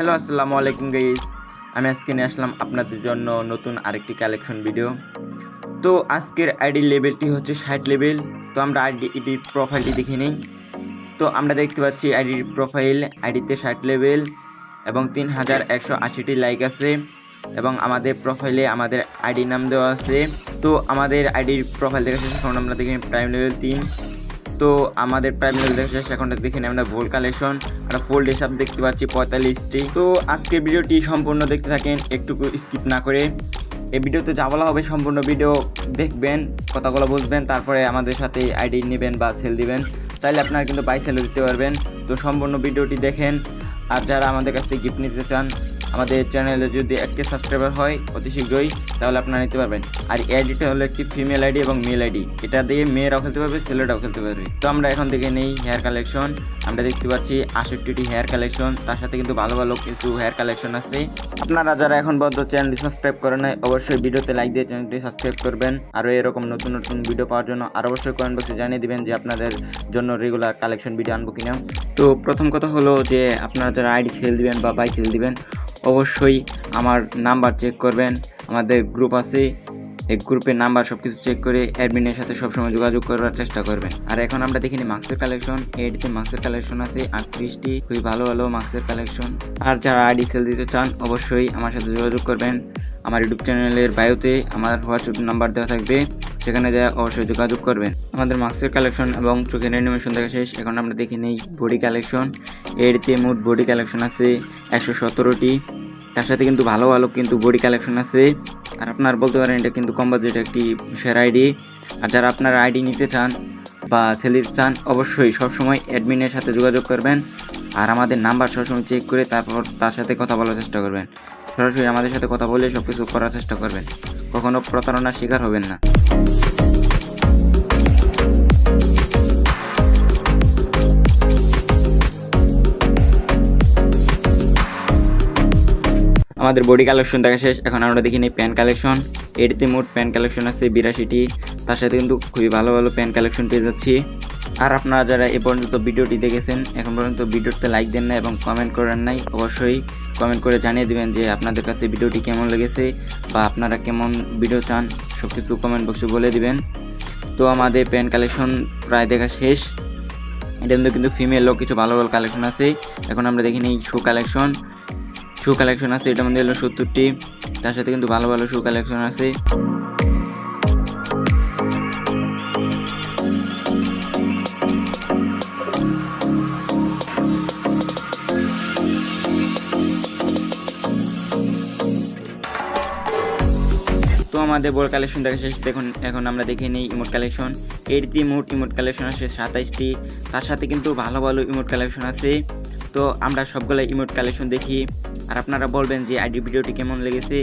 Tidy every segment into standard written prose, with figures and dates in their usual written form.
Hello আসসালামু আলাইকুম guys, আমি আজকে নিয়ে আসলাম আপনাদের জন্য নতুন আরেকটি কালেকশন ভিডিও। তো আজকের আইডি লেভেলটি হচ্ছে 60 লেভেল। তো আমরা আইডির প্রোফাইলটি দেখে নিই। তো আমরা দেখতে পাচ্ছি আইডির প্রোফাইল, আইডিতে 60 লেভেল এবং 3180টি লাইক আছে এবং আমাদের প্রোফাইলে আমাদের আইডি নাম দেওয়া আছে। তো আমাদের আইডির প্রোফাইল দেখে এখন আমরা দেখি প্রাইম লেভেল 3। তো আমাদের প্রাইম লেভেল দেখে এখন দেখে নিই আমরা ভোল কালেকশন আর ফোল্ড হিসাব দেখতে পাচ্ছি 45টি। তো আজকের ভিডিওটি সম্পূর্ণ দেখতে থাকেন, একটু স্কিপ না করে। এই ভিডিওতে যা বলা হবে সম্পূর্ণ ভিডিও দেখবেন, কথাগুলো বুঝবেন, তারপরে আমাদের সাথে আইডি নেবেন বা সেল দিবেন। চাইলে আপনারা কিন্তু বাই সেলও দিতে পারবেন। তো সম্পূর্ণ ভিডিওটি দেখেন। আর যারা আমাদের কাছ থেকে গিফট নিতে চান, আমাদের চ্যানেলে যদি 1K সাবস্ক্রাইবার হয় অতি শীঘ্রই, তাহলে আপনারা নিতে পারবেন। আর এই আইডিটা হলো একটি ফিমেল আইডি এবং মেল আইডি। এটা দিয়ে মেয়েরাও খেলতে পারবে, ছেলেরাও খেলতে পারবে। তো আমরা এখন থেকে নেই হেয়ার কালেকশন। আমরা দেখতে পাচ্ছি 68টি হেয়ার কালেকশন, তার সাথে কিন্তু ভালো ভালো কিছু হেয়ার কালেকশন আছে। আপনারা যারা এখন পর্যন্ত চ্যানেলটি সাবস্ক্রাইব করেন নাই, অবশ্যই ভিডিওতে লাইক দিয়ে চ্যানেলটি সাবস্ক্রাইব করবেন। আর এরকম নতুন নতুন ভিডিও পাওয়ার জন্য আর অবশ্যই কমেন্ট বক্সে জানিয়ে দিবেন যে আপনাদের জন্য রেগুলার কালেকশন ভিডিও আনবো কিনা। তো প্রথম কথা হলো যে আপনারা যারা আইডি সেল দিবেন বা বাই সেল দিবেন, অবশ্যই আমার নাম্বার চেক করবেন। আমাদের গ্রুপ আছে, এই গ্রুপের নাম্বার সব কিছু চেক করে অ্যাডমিনের সাথে সবসময় যোগাযোগ করার চেষ্টা করবেন। আর এখন আমরা দেখিনি মাস্কের কালেকশন। এইটিতে মাস্কের কালেকশন আছে 38টি, খুবই ভালো ভালো মাস্কের কালেকশন। আর যারা আইডি সেল দিতে চান অবশ্যই আমার সাথে যোগাযোগ করবেন। আমার ইউটিউব চ্যানেলের বায়োতে আমার হোয়াটসঅ্যাপ নাম্বার দেওয়া থাকবে, সেখানে যা অবশ্যই যোগাযোগ করবেন। আমাদের মাস্কের কালেকশন এবং চোখের অ্যানিমেশন দেখা শেষ। এখন আমরা দেখে নেই বডি কালেকশন। এটিতে মোট বডি কালেকশন আছে 117টি, তার সাথে কিন্তু ভালো ভালো কিন্তু বডি কালেকশন আছে। আর আপনার বলতে পারেন এটা কিন্তু কম বাজেট একটি সেরা আইডি। আর যারা আপনার আইডি নিতে চান বা সেল দিতে চান, অবশ্যই সবসময় অ্যাডমিনের সাথে যোগাযোগ করবেন। আর আমাদের নাম্বার সবসময় চেক করে তারপর তার সাথে কথা বলার চেষ্টা করবেন। সরাসরি আমাদের সাথে কথা বলে সব কিছু করার চেষ্টা করবেন, কখনো প্রতারণার শিকার হবেন না। আমাদের বডি কালেকশন দেখা শেষ। এখন আমরা দেখি নিই প্যান্ট কালেকশন। এটিতে মোট প্যান্ট কালেকশন আছে 82টি, তার সাথে কিন্তু খুবই ভালো ভালো প্যান্ট কালেকশন পেয়ে যাচ্ছি। আর আপনারা যারা এ পর্যন্ত ভিডিওটি দেখেছেন, এখন পর্যন্ত ভিডিওতে লাইক দেন না এবং কমেন্ট করেন নাই, অবশ্যই কমেন্ট করে জানিয়ে দিবেন যে আপনাদের কাছে ভিডিওটি কেমন লেগেছে বা আপনারা কেমন ভিডিও চান, সব কিছু কমেন্ট বক্সে বলে দিবেন। তো আমাদের প্যান্ট কালেকশন প্রায় দেখা শেষ। এটার মধ্যে কিন্তু ফিমেলও কিছু ভালো ভালো কালেকশন আছে। এখন আমরা দেখি নিই শু কালেকশন। শু কালেকশন আছে এটার মধ্যে হলো 70টি, তার সাথে কিন্তু ভালো ভালো শু কালেকশন আছে। তো আমাদের বড় কালেকশন দেখা শেষ। দেখুন এখন আমরা দেখে নিই ইমোট কালেকশন। এটিতে মোট ইমোট কালেকশন আছে 27টি, তার সাথে কিন্তু ভালো ভালো ইমোট কালেকশন আছে। তো আমরা সবগুলো ইমোট কালেকশন দেখি, আর আপনারা বলবেন যে আইডি ভিডিওটি কেমন লেগেছে।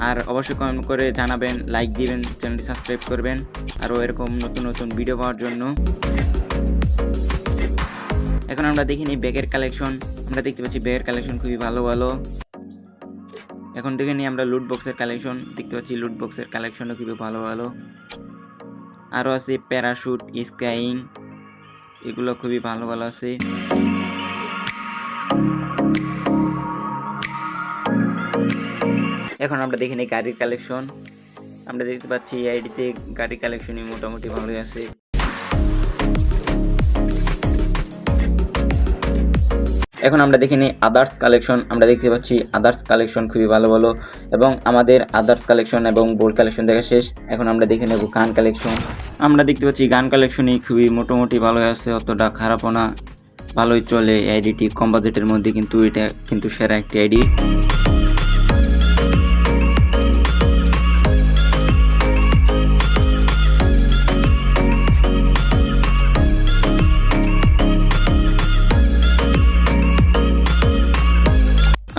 আর অবশ্যই কমেন্ট করে জানাবেন, লাইক দিবেন, চ্যানেলটি সাবস্ক্রাইব করবেন আরও এরকম নতুন নতুন ভিডিও পাওয়ার জন্য। এখন আমরা দেখি নিই ব্যাগের কালেকশন। আমরা দেখতে পাচ্ছি ব্যাগের কালেকশন খুবই ভালো ভালো। এখন দেখে নিই আমরা লুট বক্সের কালেকশন। দেখতে পাচ্ছি লুট বক্সের কালেকশনও খুবই ভালো ভালো। আরও আছে প্যারাশুট, স্কাইং, এগুলো খুবই ভালো ভালো আছে। এখন আমরা দেখে নিই গাড়ির কালেকশন। আমরা দেখতে পাচ্ছি এই আইডিতে গাড়ির কালেকশনই মোটামুটি ভালোই আছে। এখন আমরা দেখে নিই আদার্স কালেকশন। আমরা দেখতে পাচ্ছি আদার্স কালেকশন খুবই ভালো ভালো এবং আমাদের আদার্স কালেকশন এবং বোল্ড কালেকশন দেখা শেষ। এখন আমরা দেখে নেব গান কালেকশন। আমরা দেখতে পাচ্ছি গান কালেকশনই খুবই মোটামুটি ভালোই আছে, অতটা খারাপও না, ভালোই চলে আইডিটি। কম বাজেটের মধ্যে কিন্তু এটা কিন্তু সেরা একটি আইডি।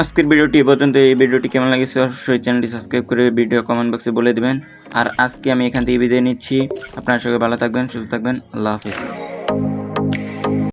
আজকের ভিডিওটি পর্যন্ত। এই ভিডিওটি কেমন লাগছে অবশ্যই চ্যানেলটি সাবস্ক্রাইব করে ভিডিও কমেন্ট বক্সে বলে দিবেন। আর আজকে আমি এখান থেকে বিদায় নিচ্ছি। আপনারা সবাই ভালো থাকবেন, সুস্থ থাকবেন। আল্লাহ হাফেজ।